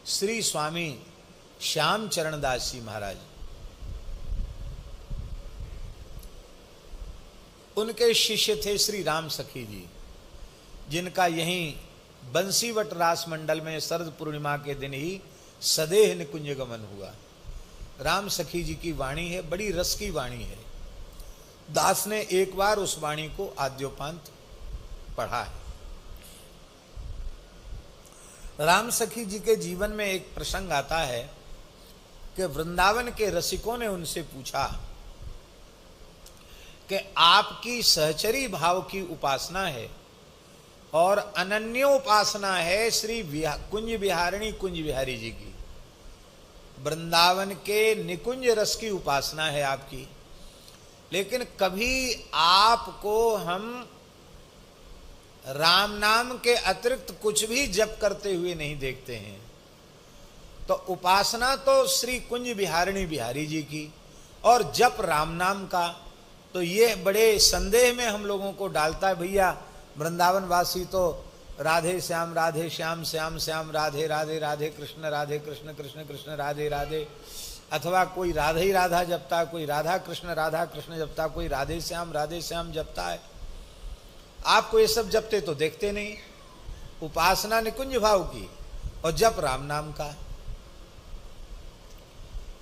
श्री स्वामी श्याम चरण दास जी महाराज, उनके शिष्य थे श्री राम सखी जी, जिनका यहीं बंसीवट रास मंडल में शरद पूर्णिमा के दिन ही सदेह निकुंज गमन हुआ। राम सखी जी की वाणी है, बड़ी रस की वाणी है। दास ने एक बार उस वाणी को आद्योपांत पढ़ा है। राम सखी जी के जीवन में एक प्रसंग आता है कि वृंदावन के रसिकों ने उनसे पूछा कि आपकी सहचरी भाव की उपासना है और अनन्योपासना है श्री कुंज विहारिणी कुंज विहारी जी की, वृंदावन के निकुंज रस की उपासना है आपकी, लेकिन कभी आपको हम राम नाम के अतिरिक्त कुछ भी जप करते हुए नहीं देखते हैं। तो उपासना तो श्री कुंज विहारिणी बिहारी जी की और जप राम नाम का, तो ये बड़े संदेह में हम लोगों को डालता है। भैया वृंदावन वासी तो राधे श्याम श्याम श्याम राधे राधे राधे कृष्ण कृष्ण कृष्ण राधे राधे, अथवा कोई राधे ही राधा जपता है, कोई राधा कृष्ण जपता, कोई राधे श्याम जपता है। आपको ये सब जपते तो देखते नहीं। उपासना निकुंज भाव की और जप राम नाम का,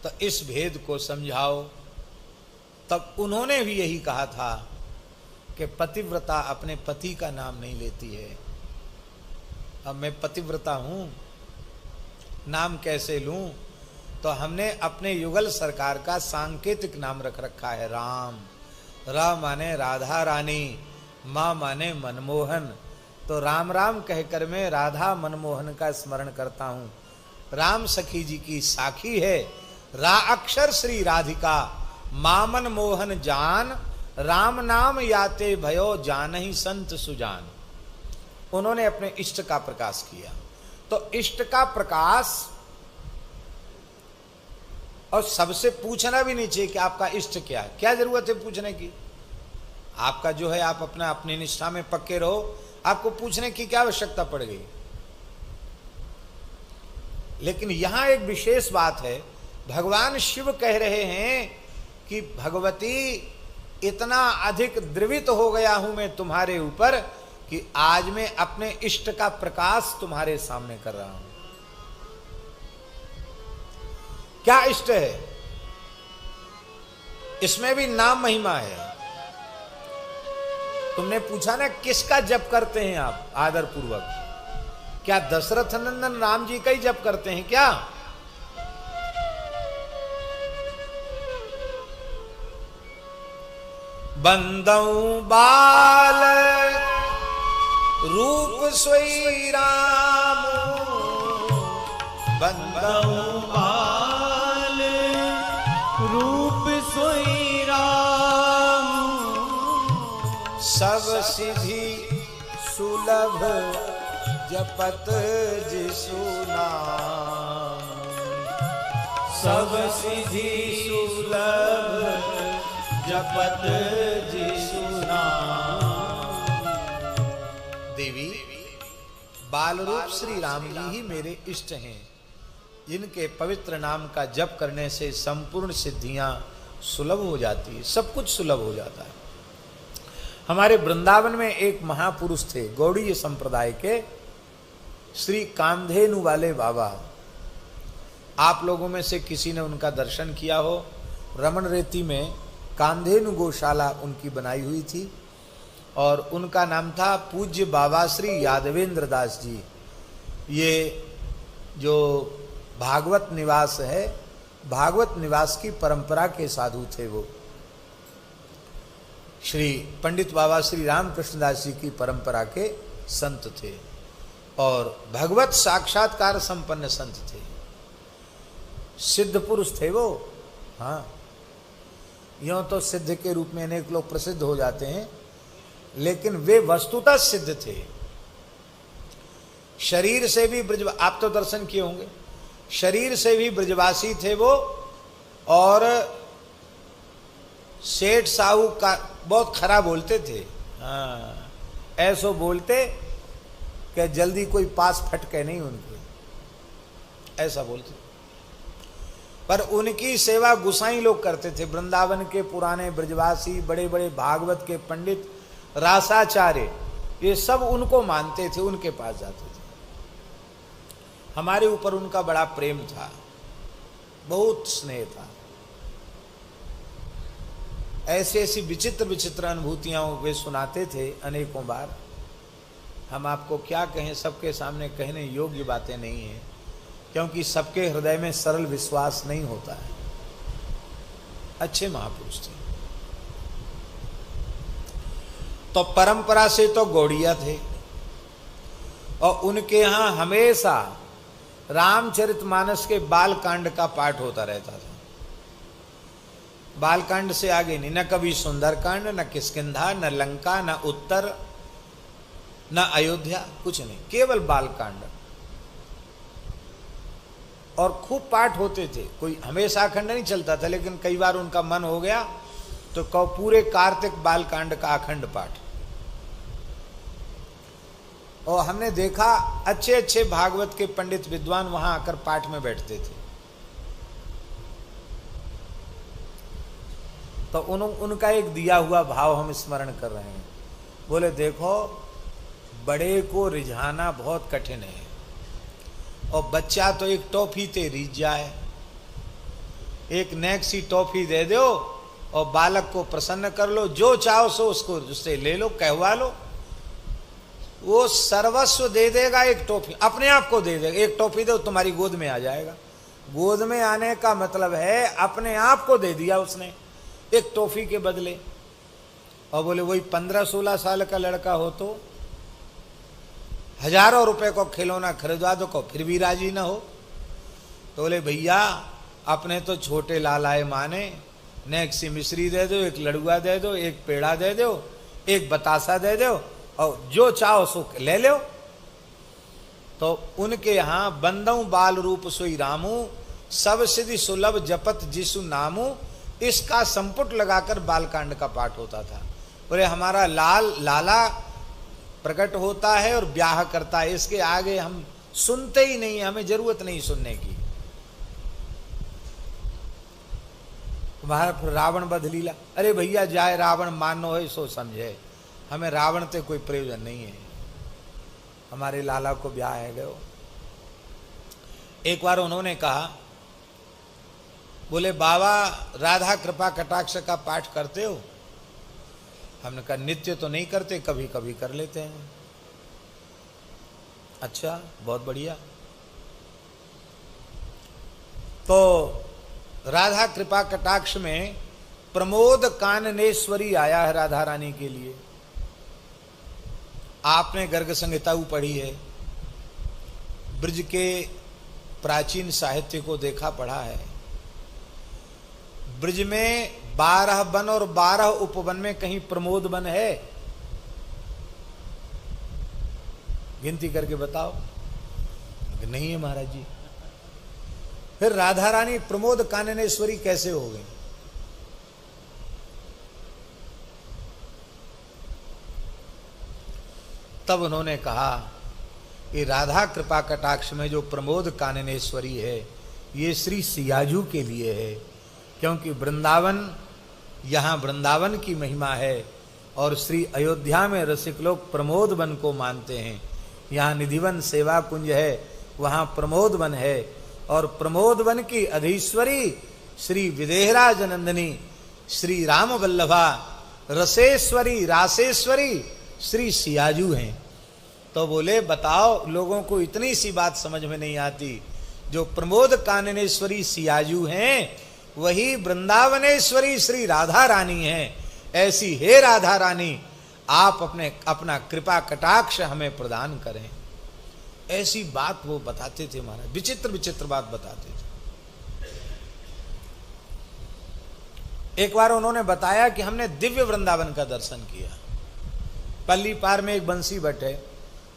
तो इस भेद को समझाओ। तब उन्होंने भी यही कहा था कि पतिव्रता अपने पति का नाम नहीं लेती है। अब मैं पतिव्रता हूं, नाम कैसे लूं? तो हमने अपने युगल सरकार का सांकेतिक नाम रख रखा है राम। रा माने राधा रानी, माँ माने मनमोहन। तो राम राम कहकर मैं राधा मनमोहन का स्मरण करता हूँ। राम सखी जी की साखी है, रा अक्षर श्री राधिका, माँ मनमोहन जान, राम नाम याते भयो जान ही संत सुजान। उन्होंने अपने इष्ट का प्रकाश किया। तो इष्ट का प्रकाश, और सबसे पूछना भी नहीं चाहिए कि आपका इष्ट क्या है, क्या जरूरत है पूछने की। आपका जो है आप अपना अपनी निष्ठा में पक्के रहो, आपको पूछने की क्या आवश्यकता पड़ गई। लेकिन यहां एक विशेष बात है, भगवान शिव कह रहे हैं कि भगवती इतना अधिक द्रवित हो गया हूं मैं तुम्हारे ऊपर कि आज मैं अपने इष्ट का प्रकाश तुम्हारे सामने कर रहा हूं। क्या इष्ट है? इसमें भी नाम महिमा है। तुमने पूछा ना किसका जप करते हैं आप आदर पूर्वक, क्या दशरथ नंदन राम जी का ही जप करते हैं क्या? बंदऊ बाल रूप सोई राम, बंदऊ बाल रूप सोई राम, सब सिद्धि सुलभ जपत जिसु नाम, सब सिद्धि सुलभ जपत जिसु नाम। देवी, बाल रूप श्री राम जी ही मेरे इष्ट हैं, जिनके पवित्र नाम का जप करने से संपूर्ण सिद्धियां सुलभ हो जाती है, सब कुछ सुलभ हो जाता है। हमारे वृंदावन में एक महापुरुष थे, गौड़ीय संप्रदाय के श्री कामधेनु वाले बाबा। आप लोगों में से किसी ने उनका दर्शन किया हो। रमन रेती में कामधेनु गौशाला उनकी बनाई हुई थी और उनका नाम था पूज्य बाबा श्री यादवेंद्र दास जी। ये जो भागवत निवास है, भागवत निवास की परंपरा के साधु थे। वो श्री पंडित बाबा श्री रामकृष्ण दास जी की परंपरा के संत थे और भगवत साक्षात्कार संपन्न संत थे, सिद्ध पुरुष थे वो। हाँ, यूं तो सिद्ध के रूप में अनेक लोग प्रसिद्ध हो जाते हैं, लेकिन वे वस्तुतः सिद्ध थे। शरीर से भी ब्रज, आप तो दर्शन किए होंगे, शरीर से भी ब्रजवासी थे वो और सेठ साहू का बहुत खराब बोलते थे। हाँ, ऐसो बोलते कि जल्दी कोई पास फटके नहीं उनके, ऐसा बोलते। पर उनकी सेवा गुसाई लोग करते थे। वृंदावन के पुराने ब्रजवासी, बड़े बड़े भागवत के पंडित, रासाचार्य, ये सब उनको मानते थे, उनके पास जाते थे। हमारे ऊपर उनका बड़ा प्रेम था, बहुत स्नेह था। ऐसी ऐसी विचित्र विचित्र अनुभूतियां वे सुनाते थे अनेकों बार। हम आपको क्या कहें, सबके सामने कहने योग्य बातें नहीं हैं, क्योंकि सबके हृदय में सरल विश्वास नहीं होता है। अच्छे महापुरुष थे। तो परंपरा से तो गौड़िया थे, और उनके यहां हमेशा रामचरितमानस के बालकांड का पाठ होता रहता था। बालकांड से आगे नहीं, न कभी सुंदरकांड, न किष्किंधा, न लंका, न उत्तर, न अयोध्या, कुछ नहीं, केवल बालकांड। और खूब पाठ होते थे। कोई हमेशा अखंड नहीं चलता था, लेकिन कई बार उनका मन हो गया तो पूरे कार्तिक बालकांड का अखंड पाठ। और हमने देखा अच्छे अच्छे भागवत के पंडित विद्वान वहां आकर पाठ में बैठते थे। तो उनका एक दिया हुआ भाव हम स्मरण कर रहे हैं। बोले देखो, बड़े को रिझाना बहुत कठिन है, और बच्चा तो एक टॉफी ते रिझ जाए, एक नेक सी टॉफी दे दो और बालक को प्रसन्न कर लो, जो चाहो सो उसको उससे ले लो, कहवा लो, वो सर्वस्व दे देगा। एक टॉफी अपने आप को दे देगा। एक टॉफी दो, तुम्हारी गोद में आ जाएगा। गोद में आने का मतलब है अपने आप को दे दिया उसने एक टॉफी के बदले। और बोले वही 15-16 साल का लड़का हो तो हजारों रुपए को खिलौना खरीदवा दो, को फिर भी राजी ना हो। तो बोले भैया, अपने तो छोटे लालाए माने, नेक सी मिश्री दे दो, एक लड़ुआ दे दो, एक पेड़ा दे दो, एक बतासा दे दो, और जो चाहो सो ले लो। तो उनके यहां बंदऊ बाल रूप सोई रामू, सब सिद्धि सुलभ जपत जिसु नामू, इसका संपुट लगाकर बालकांड का पाठ होता था। बोले हमारा लाला प्रकट होता है और ब्याह करता है, इसके आगे हम सुनते ही नहीं, हमें जरूरत नहीं सुनने की। फिर रावण बध लीला, अरे भैया जाए रावण मानो है सो समझे, हमें रावण से कोई प्रयोजन नहीं है, हमारे लाला को ब्याह है गयो। एक बार उन्होंने कहा, बोले बाबा राधा कृपा कटाक्ष का पाठ करते हो? हमने कहा नित्य तो नहीं करते, कभी कभी कर लेते हैं। अच्छा, बहुत बढ़िया। तो राधा कृपा कटाक्ष में प्रमोद काननेश्वरी आया है राधा रानी के लिए। आपने गर्ग संहिता पढ़ी है, ब्रज के प्राचीन साहित्य को देखा पढ़ा है। ब्रज में 12 वन और 12 उपवन में कहीं प्रमोद वन है? गिनती करके बताओ। नहीं है महाराज जी। फिर राधा रानी प्रमोद काननेश्वरी कैसे हो गई? तब उन्होंने कहा कि राधा कृपा कटाक्ष में जो प्रमोद काननेश्वरी है, ये श्री सियाजू के लिए है, क्योंकि वृंदावन, यहाँ वृंदावन की महिमा है, और श्री अयोध्या में रसिक लोग प्रमोद वन को मानते हैं। यहाँ निधिवन सेवा कुंज है, वहाँ प्रमोद वन है, और प्रमोद वन की अधीश्वरी श्री विदेहराज नंदिनी श्री राम वल्लभा रसेश्वरी रासेश्वरी श्री सियाजू हैं। तो बोले बताओ, लोगों को इतनी सी बात समझ में नहीं आती, जो प्रमोद काननेश्वरी सियाजू हैं वही वृंदावनेश्वरी श्री राधा रानी हैं। ऐसी हे राधा रानी, आप अपना कृपा कटाक्ष हमें प्रदान करें। ऐसी बात वो बताते थे महाराज, विचित्र विचित्र बात बताते थे। एक बार उन्होंने बताया कि हमने दिव्य वृंदावन का दर्शन किया। पल्ली पार में एक बंसी भट्ट है,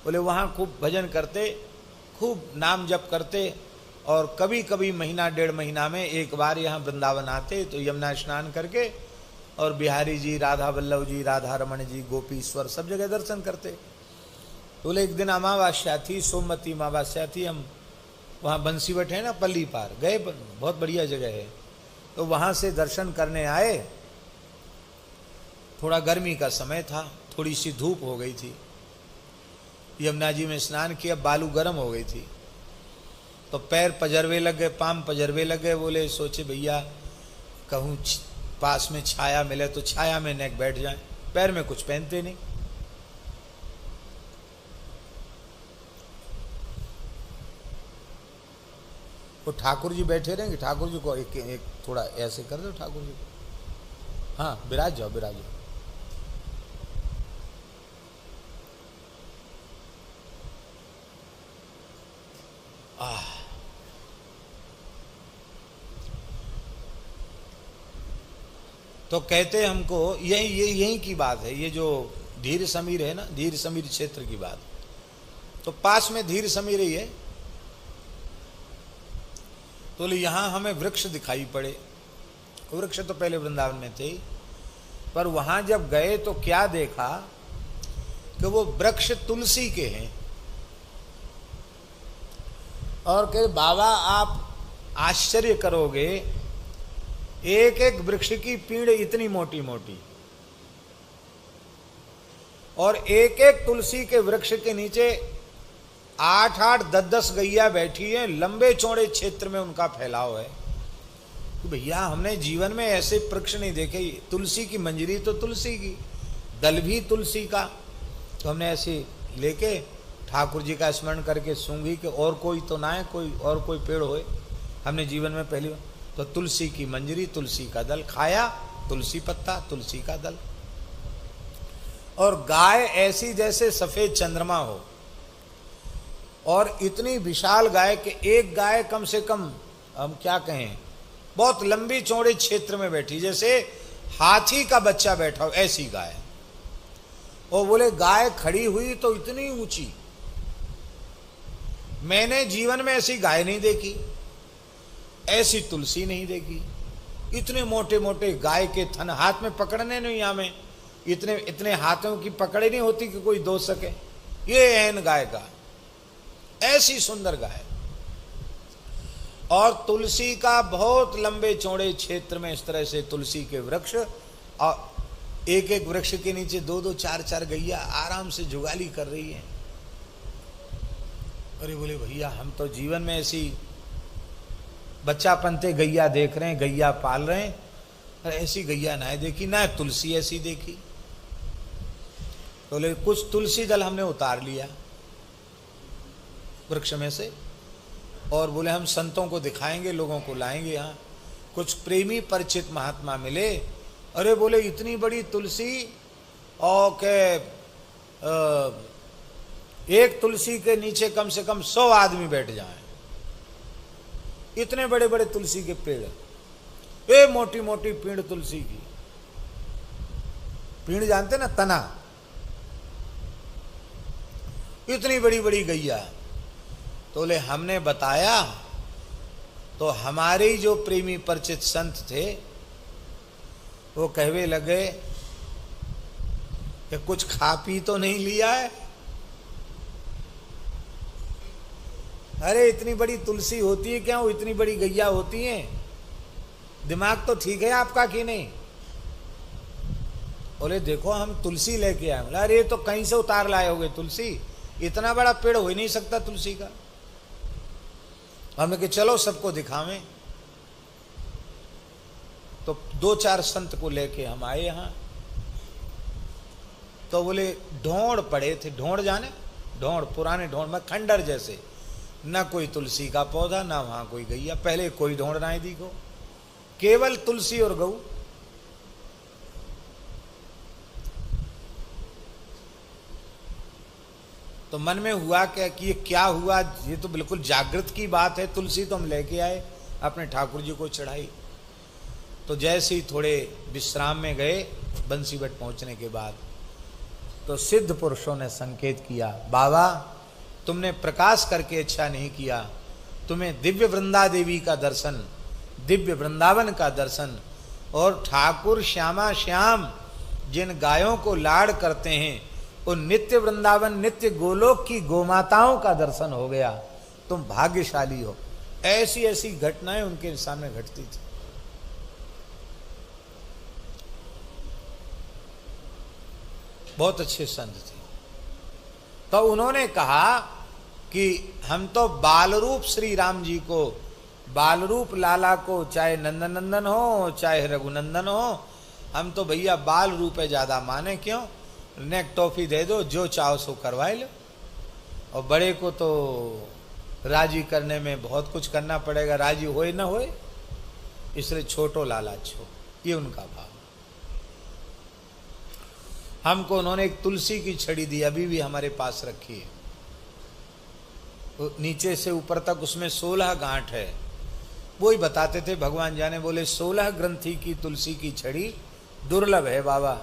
बोले वहां खूब भजन करते, खूब नाम जप करते, और कभी कभी महीना 1.5 महीना में एक बार यहाँ वृंदावन आते, तो यमुना स्नान करके और बिहारी जी, राधा वल्लभ जी, राधा रमण जी, गोपीश्वर सब जगह दर्शन करते। बोले एक दिन अमावस्या थी, सोमवती अमावस्या थी, हम वहाँ बंसीवट है ना, पल्ली पार गए, बहुत बढ़िया जगह है। तो वहाँ से दर्शन करने आए। थोड़ा गर्मी का समय था, थोड़ी सी धूप हो गई थी। यमुना जी में स्नान किया, बालू गर्म हो गई थी, तो पैर पजरवे लग गए, पाम पजरवे लग गए। बोले सोचे भैया कहूँ पास में छाया मिले तो छाया में नेक बैठ जाए, पैर में कुछ पहनते नहीं। वो ठाकुर जी बैठे रहेंगे, ठाकुर जी को एक थोड़ा ऐसे कर दो ठाकुर जी को। हाँ विराज जाओ, विराज जाओ। तो कहते हमको यही की बात है, ये जो धीर समीर है ना, धीर समीर क्षेत्र की बात। तो पास में धीर समीर ही है। तो यहां हमें वृक्ष दिखाई पड़े। वृक्ष तो पहले वृंदावन में थे, पर वहां जब गए तो क्या देखा कि वो वृक्ष तुलसी के हैं। और कहे बाबा आप आश्चर्य करोगे, एक एक वृक्ष की पीड़ इतनी मोटी मोटी, और एक एक तुलसी के वृक्ष के नीचे 8-8, 10-10 गैया बैठी हैं। लंबे चौड़े क्षेत्र में उनका फैलाव है। तो भैया हमने जीवन में ऐसे वृक्ष नहीं देखे। तुलसी की मंजरी तो तुलसी की, दल भी तुलसी का। तो हमने ऐसे लेके ठाकुर जी का स्मरण करके सूंघी कि और कोई तो ना है, कोई और कोई पेड़ होए। हमने जीवन में पहली बार तो तुलसी की मंजरी, तुलसी का दल खाया, तुलसी पत्ता, तुलसी का दल। और गाय ऐसी जैसे सफेद चंद्रमा हो, और इतनी विशाल गाय कि एक गाय कम से कम हम क्या कहें, बहुत लंबी चौड़े क्षेत्र में बैठी, जैसे हाथी का बच्चा बैठा हो ऐसी गाय। और बोले गाय खड़ी हुई तो इतनी ऊंची, मैंने जीवन में ऐसी गाय नहीं देखी, ऐसी तुलसी नहीं देखी। इतने मोटे मोटे गाय के थन, हाथ में पकड़ने नहीं, हमें इतने इतने हाथों की पकड़े नहीं होती कि कोई दो सके। ये ऐन गाय का, ऐसी सुंदर गाय। और तुलसी का बहुत लंबे चौड़े क्षेत्र में इस तरह से तुलसी के वृक्ष, और एक एक वृक्ष के नीचे 2-2, 4-4 गैया आराम से जुगाली कर रही हैं। अरे बोले भैया हम तो जीवन में ऐसी बच्चा पनते गैया देख रहे हैं, गैया पाल रहे हैं, और ऐसी गैया ना देखी, ना तुलसी ऐसी देखी। तो बोले कुछ तुलसी दल हमने उतार लिया वृक्ष में से, और बोले हम संतों को दिखाएंगे, लोगों को लाएंगे यहाँ। कुछ प्रेमी परिचित महात्मा मिले। अरे बोले इतनी बड़ी तुलसी, और के एक तुलसी के नीचे कम से कम 100 आदमी बैठ जाएं। इतने बड़े बड़े तुलसी के पेड़, ये मोटी मोटी पीड़ तुलसी की। पीड़ जानते ना, तना, इतनी बड़ी बड़ी गैया। तो बोले हमने बताया, तो हमारे जो प्रेमी परिचित संत थे वो कहवे लगे कि कुछ खा पी तो नहीं लिया है। अरे इतनी बड़ी तुलसी होती है क्या, वो इतनी बड़ी गैया होती है? दिमाग तो ठीक है आपका कि नहीं? बोले देखो हम तुलसी लेके आए। बोला अरे तो कहीं से उतार लाए होगे तुलसी, इतना बड़ा पेड़ हो ही नहीं सकता तुलसी का। हमने कि चलो सबको दिखावें। तो 2-4 संत को लेके हम आए यहाँ। तो बोले ढोंड़ पड़े थे, ढोंड़ जाने, ढोंड़, पुराने ढोंड़ में खंडर जैसे, ना कोई तुलसी का पौधा, ना वहां कोई गैया। पहले कोई ढोंड़ ना दिखो, केवल तुलसी और गऊ। तो मन में हुआ क्या कि ये क्या हुआ, ये तो बिल्कुल जागृत की बात है। तुलसी तो हम लेके आए, अपने ठाकुर जी को चढ़ाई। तो जैसे ही थोड़े विश्राम में गए, बंसीवट पहुंचने के बाद, तो सिद्ध पुरुषों ने संकेत किया, बाबा तुमने प्रकाश करके अच्छा नहीं किया, तुम्हें दिव्य वृंदा देवी का दर्शन, दिव्य वृंदावन का दर्शन, और ठाकुर श्यामा श्याम जिन गायों को लाड़ करते हैं उन नित्य वृंदावन, नित्य गोलोक की गोमाताओं का दर्शन हो गया। तुम भाग्यशाली हो। ऐसी ऐसी घटनाएं उनके सामने घटती थी। बहुत अच्छे संत थे। तो उन्होंने कहा कि हम तो बाल रूप श्री राम जी को, बाल रूप लाला को, चाहे नंदन नंदन हो चाहे रघुनंदन हो, हम तो भैया बाल रूप है ज्यादा माने। क्यों? नेक टॉफी दे दो, जो चाहो सो करवाए लो। और बड़े को तो राजी करने में बहुत कुछ करना पड़ेगा, राजी होए ना होए, इसलिए छोटो लाला छो, ये उनका भाव। हमको उन्होंने एक तुलसी की छड़ी दी, अभी भी हमारे पास रखी है। नीचे से ऊपर तक उसमें 16 गांठ है। वो ही बताते थे, भगवान जाने, बोले 16 ग्रंथि की तुलसी की छड़ी दुर्लभ है बाबा,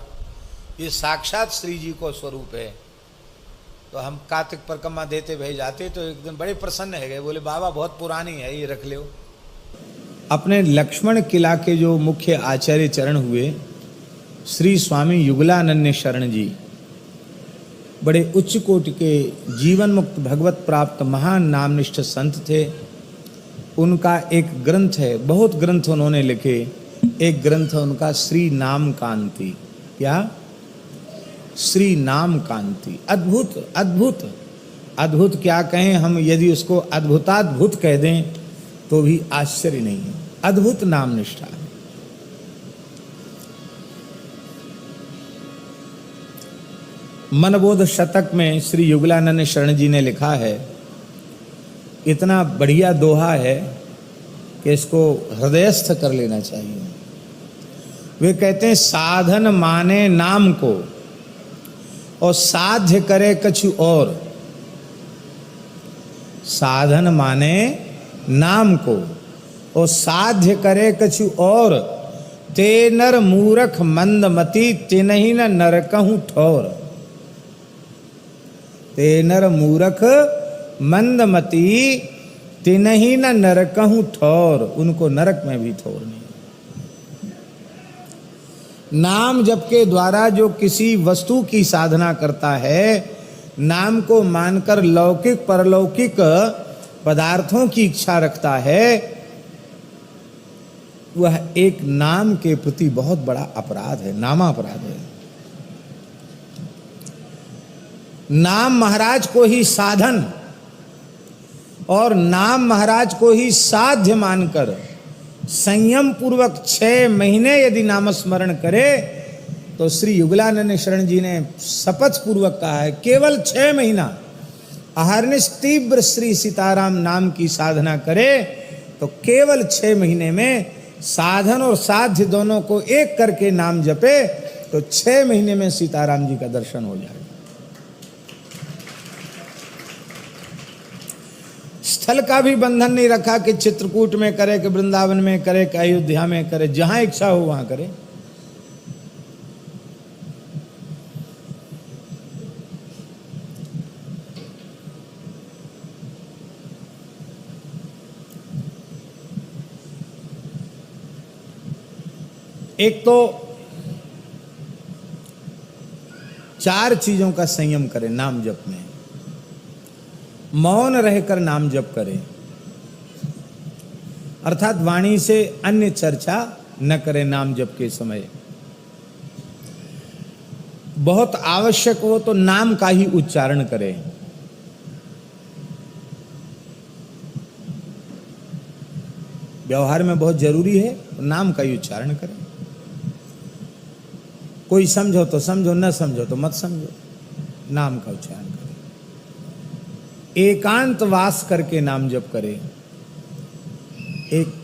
ये साक्षात श्री जी को स्वरूप है। तो हम कार्तिक परिक्रमा देते भई जाते, तो एक दिन बड़े प्रसन्न है गए, बोले बाबा बहुत पुरानी है, ये रख लो। अपने लक्ष्मण किला के जो मुख्य आचार्य चरण हुए श्री स्वामी युगलानंद शरण जी, बड़े उच्च कोटि के जीवन मुक्त भगवत प्राप्त महान नामनिष्ठ संत थे। उनका एक ग्रंथ है, बहुत ग्रंथ उन्होंने लिखे, एक ग्रंथ उनका श्री नाम कांति। क्या? श्री नाम कांति। अद्भुत अद्भुत अद्भुत क्या कहें हम, यदि उसको अद्भुताद्भुत कह दें तो भी आश्चर्य नहीं है। अद्भुत नाम निष्ठा। मनबोध शतक में श्री युगलानंद शरण जी ने लिखा है, इतना बढ़िया दोहा है कि इसको हृदयस्थ कर लेना चाहिए। वे कहते हैं, साधन माने नाम को और साध्य करे कछु और। साधन माने नाम को और साध्य करे कछु और, ते नर मूरख मंदमती तिनहि न नरकहु ठौर। ते नर मूरख मंदमती तिनहि न नरकहु ठौर। उनको नरक में भी ठौर नहीं। नाम जप के द्वारा जो किसी वस्तु की साधना करता है, नाम को मानकर लौकिक परलौकिक पदार्थों की इच्छा रखता है, वह एक नाम के प्रति बहुत बड़ा अपराध है, नामापराध है। नाम महाराज को ही साधन और नाम महाराज को ही साध्य मानकर संयम पूर्वक 6 महीने यदि नामस्मरण करे, तो श्री युगलानंद शरण जी ने शपथ पूर्वक कहा है, केवल 6 महीना अहर्निश तीव्र श्री सीताराम नाम की साधना करे तो केवल 6 महीने में साधन और साध्य दोनों को एक करके नाम जपे तो 6 महीने में सीताराम जी का दर्शन हो जाएगा। स्थल का भी बंधन नहीं रखा कि चित्रकूट में करे कि वृंदावन में करे कि अयोध्या में करे, जहां इच्छा हो वहां करे। एक तो 4 चीजों का संयम करें नाम जप में। मौन रहकर नाम जप करें, अर्थात वाणी से अन्य चर्चा न करें नाम जप के समय। बहुत आवश्यक हो तो नाम का ही उच्चारण करें। व्यवहार में बहुत जरूरी है तो नाम का ही उच्चारण करें। कोई समझो तो समझो, न समझो तो मत समझो, नाम का उच्चारण करें। एकांत वास करके नाम जप करें, एक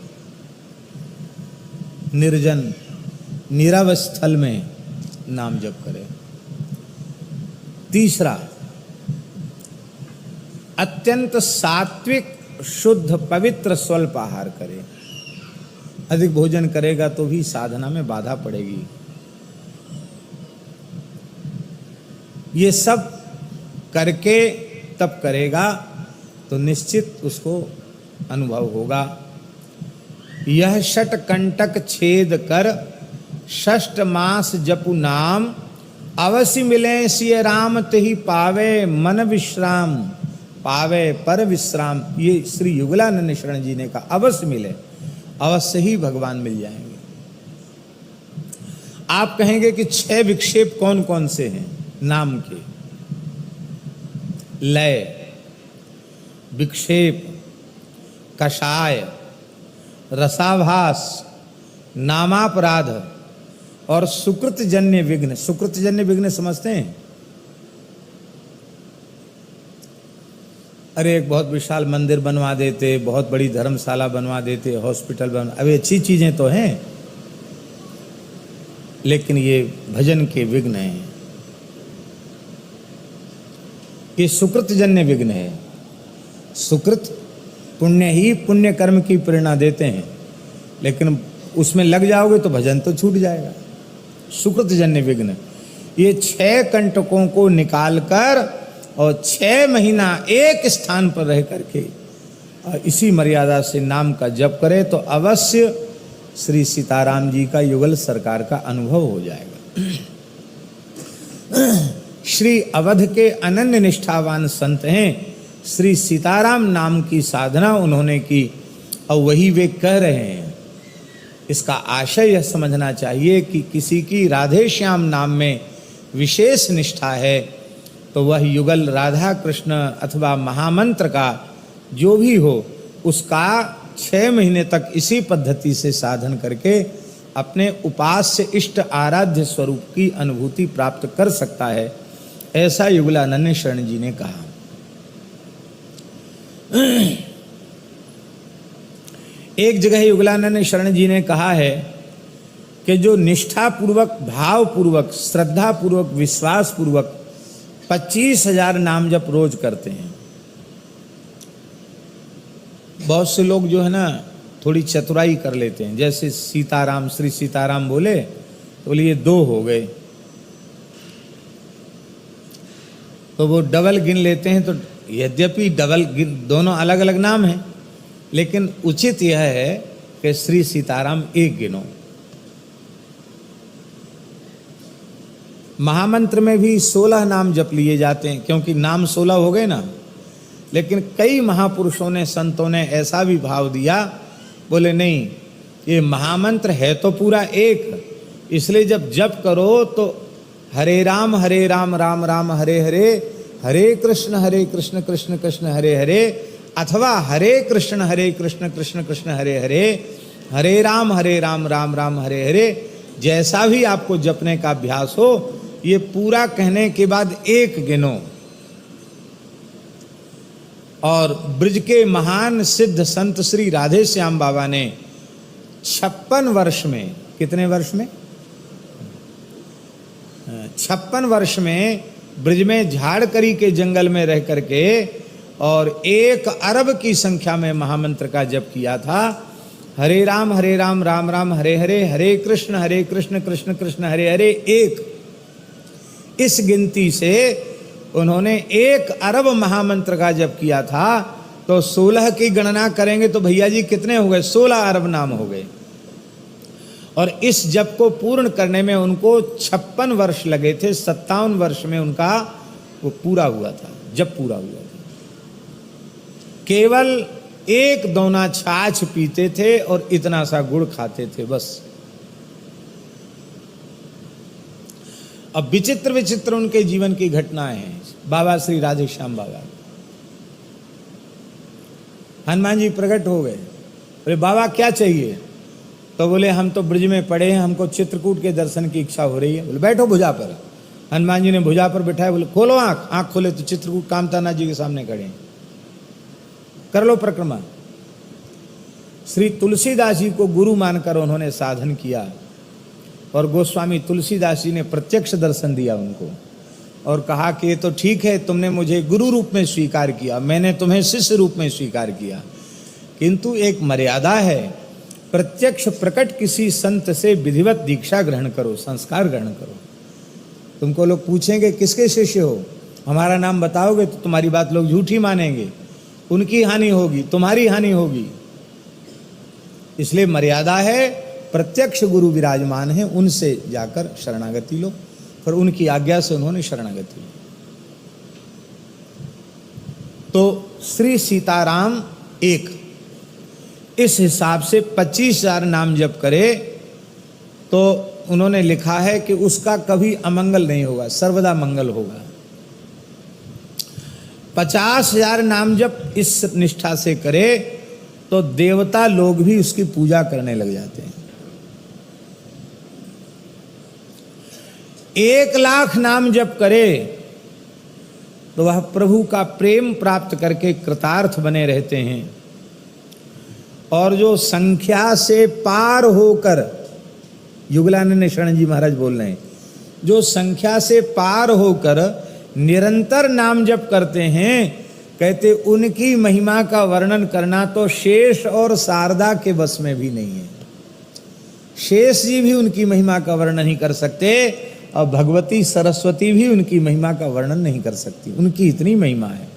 निर्जन नीरव स्थल में नाम जप करें। तीसरा, अत्यंत सात्विक शुद्ध पवित्र स्वल्प आहार करें। अधिक भोजन करेगा तो भी साधना में बाधा पड़ेगी। ये सब करके तब करेगा तो निश्चित उसको अनुभव होगा। यह षट कंटक छेद कर 6 मास जपु नाम, अवश्य मिले सिय राम तिहि पावे मन विश्राम। पावे पर विश्राम, ये श्री युगलानंद शरण जी ने कहा, अवश्य मिले, अवश्य ही भगवान मिल जाएंगे। आप कहेंगे कि 6 विक्षेप कौन कौन से हैं नाम के? लय, विक्षेप, कषाय, रसाभास, नामापराध और सुकृतजन्य विघ्न। सुकृतजन्य विघ्न समझते हैं? अरे एक बहुत विशाल मंदिर बनवा देते, बहुत बड़ी धर्मशाला बनवा देते, हॉस्पिटल बनवा, अभी अच्छी चीजें तो हैं, लेकिन ये भजन के विघ्न हैं, ये सुकृतजन्य विघ्न है। सुकृत पुण्य ही पुण्य कर्म की प्रेरणा देते हैं, लेकिन उसमें लग जाओगे तो भजन तो छूट जाएगा। सुकृतजन्य विघ्न, ये 6 कंटकों को निकालकर और 6 महीना एक स्थान पर रह करके और इसी मर्यादा से नाम का जप करे तो अवश्य श्री सीताराम जी का युगल सरकार का अनुभव हो जाएगा। श्री अवध के अनन्य निष्ठावान संत हैं, श्री सीताराम नाम की साधना उन्होंने की और वही वे कह रहे हैं। इसका आशय यह समझना चाहिए कि किसी की राधे श्याम नाम में विशेष निष्ठा है तो वह युगल राधा कृष्ण अथवा महामंत्र का जो भी हो उसका 6 महीने तक इसी पद्धति से साधन करके अपने उपास्य इष्ट आराध्य स्वरूप की अनुभूति प्राप्त कर सकता है, ऐसा युगलानंद शरण जी ने कहा। एक जगह युगलानंद शरण जी ने कहा है कि जो निष्ठापूर्वक, भावपूर्वक, श्रद्धापूर्वक, विश्वासपूर्वक 25,000 नाम जप रोज करते हैं। बहुत से लोग जो है ना थोड़ी चतुराई कर लेते हैं, जैसे सीताराम, श्री सीताराम बोले तो बोले ये 2 हो गए, तो वो डबल गिन लेते हैं। तो यद्यपि डबल गिन, दोनों अलग अलग नाम हैं, लेकिन उचित यह है कि श्री सीताराम 1 गिनो। महामंत्र में भी 16 नाम जप लिए जाते हैं, क्योंकि नाम 16 हो गए ना। लेकिन कई महापुरुषों ने, संतों ने ऐसा भी भाव दिया, बोले नहीं, ये महामंत्र है तो पूरा 1, इसलिए जब जप करो तो हरे राम राम राम हरे हरे, हरे कृष्ण कृष्ण कृष्ण हरे हरे, अथवा हरे कृष्ण कृष्ण कृष्ण हरे हरे, हरे राम राम राम हरे हरे, जैसा भी आपको जपने का अभ्यास हो, ये पूरा कहने के बाद 1 गिनो। और ब्रज के महान सिद्ध संत श्री राधे श्याम बाबा ने 56 वर्ष में, कितने वर्ष में? 56 वर्ष में ब्रज में झाड़करी के जंगल में रह करके और 1 अरब की संख्या में महामंत्र का जप किया था। हरे राम राम राम हरे हरे, हरे कृष्ण कृष्ण कृष्ण हरे हरे 1। इस गिनती से उन्होंने 1 अरब महामंत्र का जप किया था। तो 16 की गणना करेंगे तो भैया जी कितने हो गए? 16 अरब नाम हो गए। और इस जप को पूर्ण करने में उनको 56 वर्ष लगे थे। 57 वर्ष में उनका वो पूरा हुआ था, जप पूरा हुआ था। केवल 1 दोना छाछ पीते थे और इतना सा गुड़ खाते थे, बस। अब विचित्र विचित्र उनके जीवन की घटनाएं हैं। बाबा श्री राधे श्याम बाबा, हनुमान जी प्रकट हो गए, बोले बाबा क्या चाहिए? तो बोले हम तो ब्रज में पड़े हैं, हमको चित्रकूट के दर्शन की इच्छा हो रही है। बोले बैठो भुजा पर। हनुमान जी ने भुजा पर बैठाया, बोले खोलो आंख। आंख खोले तो चित्रकूट कामतानाथ जी के सामने खड़े हैं। कर लो परिक्रमा। श्री तुलसीदास जी को गुरु मानकर उन्होंने साधन किया और गोस्वामी तुलसीदास जी ने प्रत्यक्ष दर्शन दिया उनको और कहा कि ये तो ठीक है, तुमने मुझे गुरु रूप में स्वीकार किया, मैंने तुम्हें शिष्य रूप में स्वीकार किया, किंतु एक मर्यादा है। प्रत्यक्ष प्रकट किसी संत से विधिवत दीक्षा ग्रहण करो, संस्कार ग्रहण करो। तुमको लोग पूछेंगे किसके शिष्य हो, हमारा नाम बताओगे तो तुम्हारी बात लोग झूठी मानेंगे, उनकी हानि होगी, तुम्हारी हानि होगी। इसलिए मर्यादा है, प्रत्यक्ष गुरु विराजमान है, उनसे जाकर शरणागति लो। फिर उनकी आज्ञा से उन्होंने शरणागति ली। तो श्री सीताराम 1, इस हिसाब से 25,000 नाम जप करे तो उन्होंने लिखा है कि उसका कभी अमंगल नहीं होगा, सर्वदा मंगल होगा। 50,000 नाम जप इस निष्ठा से करे तो देवता लोग भी उसकी पूजा करने लग जाते हैं। 1,00,000 नाम जप करे तो वह प्रभु का प्रेम प्राप्त करके कृतार्थ बने रहते हैं। और जो संख्या से पार होकर, युगलानंद शरण जी महाराज बोल रहे हैं, जो संख्या से पार होकर निरंतर नाम जप करते हैं, कहते उनकी महिमा का वर्णन करना तो शेष और शारदा के बस में भी नहीं है। शेष जी भी उनकी महिमा का वर्णन नहीं कर सकते और भगवती सरस्वती भी उनकी महिमा का वर्णन नहीं कर सकती, उनकी इतनी महिमा है।